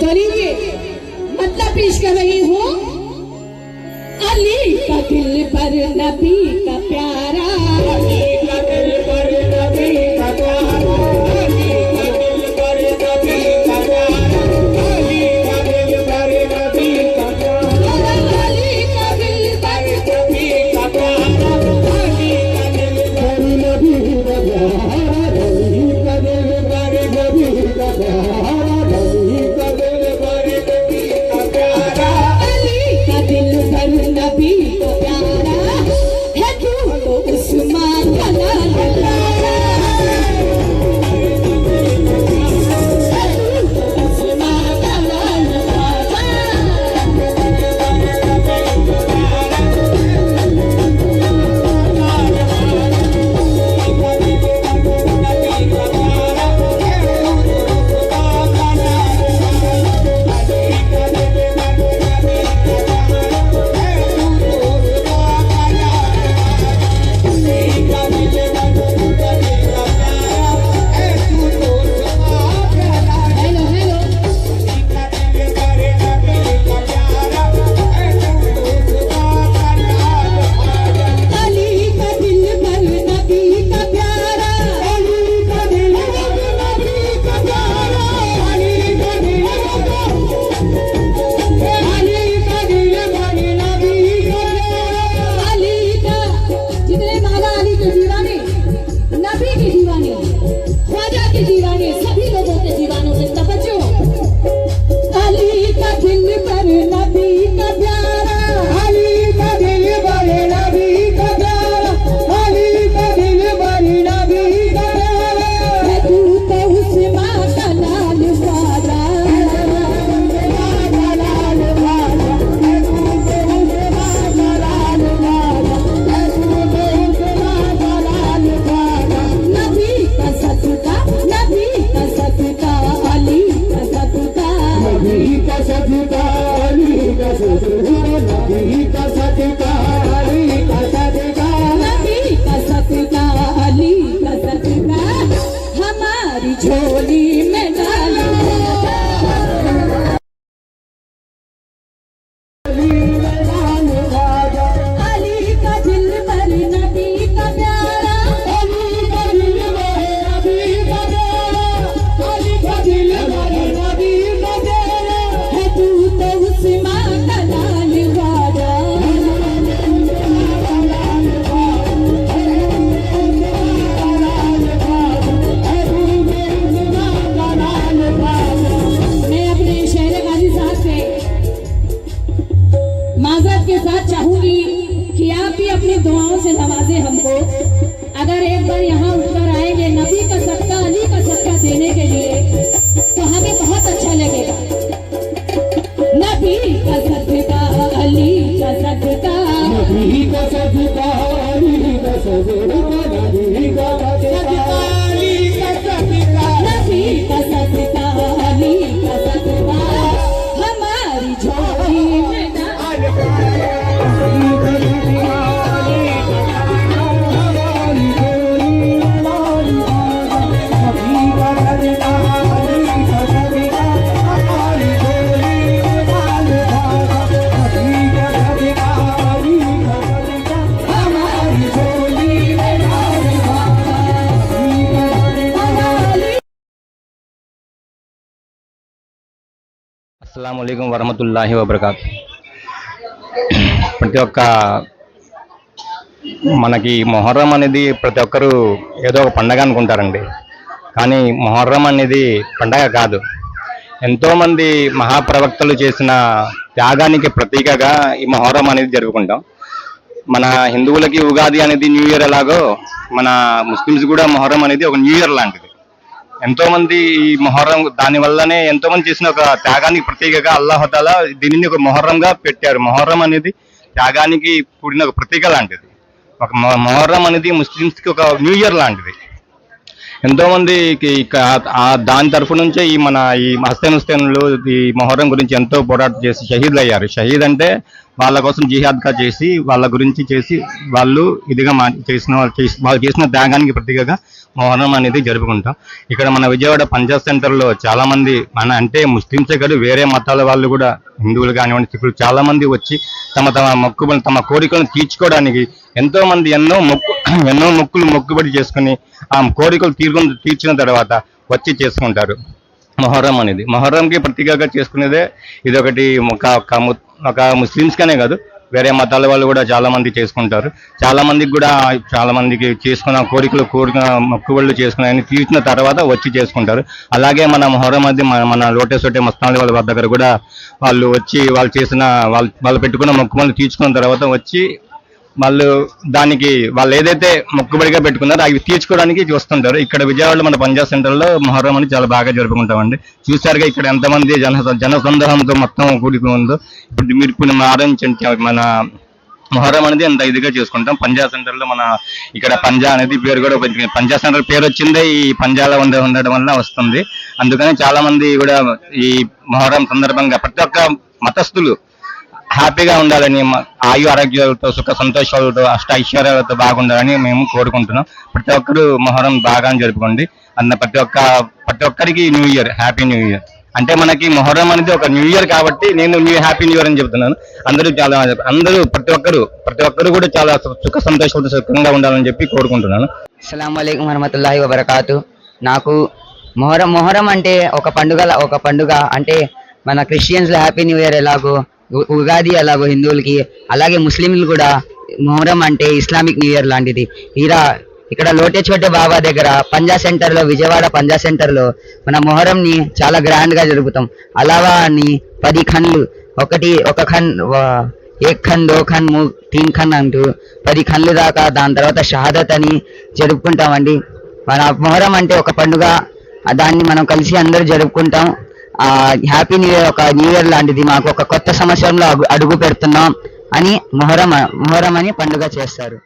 तो लीजिए मतलब पेश कर रही हूँ। अली का दिल पर नबी का प्यारा, अली का दिल पर नबी का प्यारा, अली का दिल पर नबी का प्यारा, अली का दिल पर नबी का प्यारा, अली का दिल पर नबी का प्यारा, अली का दिल पर नबी का प्यारा, अली का दिल पर नबी का प्यारा, अली का दिल पर नबी का प्यारा, अली का दिल पर नबी का प्यारा है तू तो उस्मान का लाला। झोली में डालो अली का दिल पर नबी का प्यारा, अली का दिल पर नबी का प्यारा, अली का दिल पर नबी का प्यारा, है तू तो उस्मान का लाल राजा। मैं अपने शहर गाजी साहब से माजरत के साथ चाहूंगी कि आप भी अपनी दुआओं से नवाजे हमको। अगर एक बार यहाँ उठकर आएंगे नबी का सदका अली का सदका देने के लिए तो हमें बहुत अच्छा लगेगा। नबी का सदका अली का सदका, नबी का सदका अली का सदका, नबी का सदका अली का सदका, नबी का सदका अली का सदका हमारी झोली में అస్సలాము అలైకుం వరహమతుల్లాహి వబరకాతు. ప్రతి ఒక్క మనకి మొహర్రం అనేది ప్రతి ఒక్కరూ ఏదో ఒక పండగ అనుకుంటారండి. కానీ మొహర్రం అనేది పండగ కాదు. ఎంతోమంది మహాప్రవక్తలు చేసిన త్యాగానికి ప్రతీకగా ఈ మొహర్రం అనేది జరుపుకుంటాం. మన హిందువులకి ఉగాది అనేది న్యూ ఇయర్ ఎలాగో మన ముస్లిమ్స్ కూడా మొహర్రం అనేది ఒక న్యూ ఇయర్ లాంటిది. ఎంతో మంది ఈ మొహర్రం దాని వల్లనే ఎంతో మంది చేసిన ఒక త్యాగానికి ప్రతీకగా అల్లాహుతాలా దీనిని ఒక మొహర్రంగా పెట్టారు. మొహర్రం అనేది త్యాగానికి కూడిన ఒక ప్రతీక లాంటిది. ఒక మొహర్రం అనేది ముస్లిమ్స్ కి ఒక న్యూ ఇయర్ లాంటిది. ఎంతో మందికి దాని తరఫు నుంచే ఈ హస్తేనుస్తేనులు ఈ మొహర్రం గురించి ఎంతో పోరాటం చేసి షహీద్ అయ్యారు. షహీద్ అంటే వాళ్ళ కోసం జిహాద్గా చేసి వాళ్ళ గురించి చేసి వాళ్ళు ఇదిగా వాళ్ళు చేసిన త్యాగానికి ప్రతీకగా మొహర్రం అనేది జరుపుకుంటాం. ఇక్కడ మన విజయవాడ పంచాయత్ సెంటర్లో చాలా మంది అంటే ముస్లింసే కాదు, వేరే మతాల వాళ్ళు కూడా, హిందువులు కానివ్వండి, సిక్కులు చాలా మంది వచ్చి తమ కోరికలను తీర్చుకోవడానికి ఎంతో మంది ఎన్నో మొక్కుబడి చేసుకుని ఆ కోరికలు తీర్చిన తర్వాత వచ్చి చేసుకుంటారు. మొహర్రంకి ప్రత్యేకంగా చేసుకునేదే ఇది ఒకటి. ఒక ముస్లిమ్స్ కనే కాదు, వేరే మతాల వాళ్ళు కూడా చాలా మంది చేసుకుంటారు. చాలా మందికి చేసుకున్న మొక్కుబళ్ళు చేసుకున్న తీర్చిన తర్వాత వచ్చి చేసుకుంటారు. అలాగే మన మొహర్రం అది మన లోటస్ మస్తాన్ వాళ్ళ దగ్గర కూడా వాళ్ళు వచ్చి వాళ్ళు పెట్టుకున్న మొక్కుబళ్ళు తీర్చుకున్న తర్వాత వచ్చి వాళ్ళు ఏదైతే మొక్కుబడిగా పెట్టుకున్నారో అవి తీర్చుకోవడానికి వస్తుంటారు. ఇక్కడ విజయవాడలో మన పంజాబ్ సెంటర్లో మొహర్రం అని చాలా బాగా జరుపుకుంటామండి. చూసారుగా ఇక్కడ ఎంతమంది జనసందోహంతో మొత్తం కూడుకుని ఉందో. ఇప్పుడు మన మొహర్రం అనేది ఎంత ఇదిగా చేసుకుంటాం. పంజాబ్ సెంటర్లో ఇక్కడ పంజా అనేది పేరు కూడా పంజాబ్ సెంటర్ పేరు వచ్చిందే ఈ పంజాలో ఉండడం వల్ల వస్తుంది. అందుకని చాలా మంది కూడా ఈ మొహర్రం సందర్భంగా ప్రతి ఒక్క మతస్థులు హ్యాపీగా ఉండాలని, ఆయు ఆరోగ్యాలతో సుఖ సంతోషాలతో అష్ట ఐశ్వర్యాలతో బాగుండాలని మేము కోరుకుంటున్నాం. ప్రతి ఒక్కరు మొహర్రం బాగా జరుపుకోండి. ప్రతి ఒక్కరికి new year, happy new year. అంటే మనకి మొహర్రం అనేది ఒక న్యూ ఇయర్ కాబట్టి నేను హ్యాపీ న్యూ ఇయర్ అని చెప్తున్నాను. అందరూ ప్రతి ఒక్కరు కూడా చాలా సుఖ సంతోషాలతో సుఖంగా ఉండాలని చెప్పి కోరుకుంటున్నాను. అస్సలాము అలైకుం వరహమతుల్లాహి వబరకాతు. నాకు మొహరం అంటే ఒక పండుగ అంటే మన క్రిస్టియన్స్ హ్యాపీ న్యూ ఇయర్ ఎలాగో, ఉగాది ఎలాగో హిందువులకి, అలాగే ముస్లింలు కూడా మొహరం అంటే ఇస్లామిక్ న్యూ ఇయర్ లాంటిది. ఇక్కడ లోటేచోటే బాబా దగ్గర విజయవాడ పంజా సెంటర్లో మన మొహరంని చాలా గ్రాండ్ గా జరుపుతాం. అలావా అని 10 ఖన్లు, ఒక ఖన్, ఏక్ ఖన్, 2 ఖన్, 3 ఖన్ అంటూ 10 ఖన్లు దాకా, దాని తర్వాత షహాదత్ అని జరుపుకుంటామండి. మన మొహరం అంటే ఒక పండుగ, దాన్ని మనం కలిసి అందరూ జరుపుకుంటాం. హ్యాపీ న్యూ ఇయర్, ఒక న్యూ ఇయర్ లాంటిది. మాకు ఒక కొత్త సంవత్సరంలో అడుగు పెడుతున్నాం అని మొహరం అని పండుగ చేస్తారు.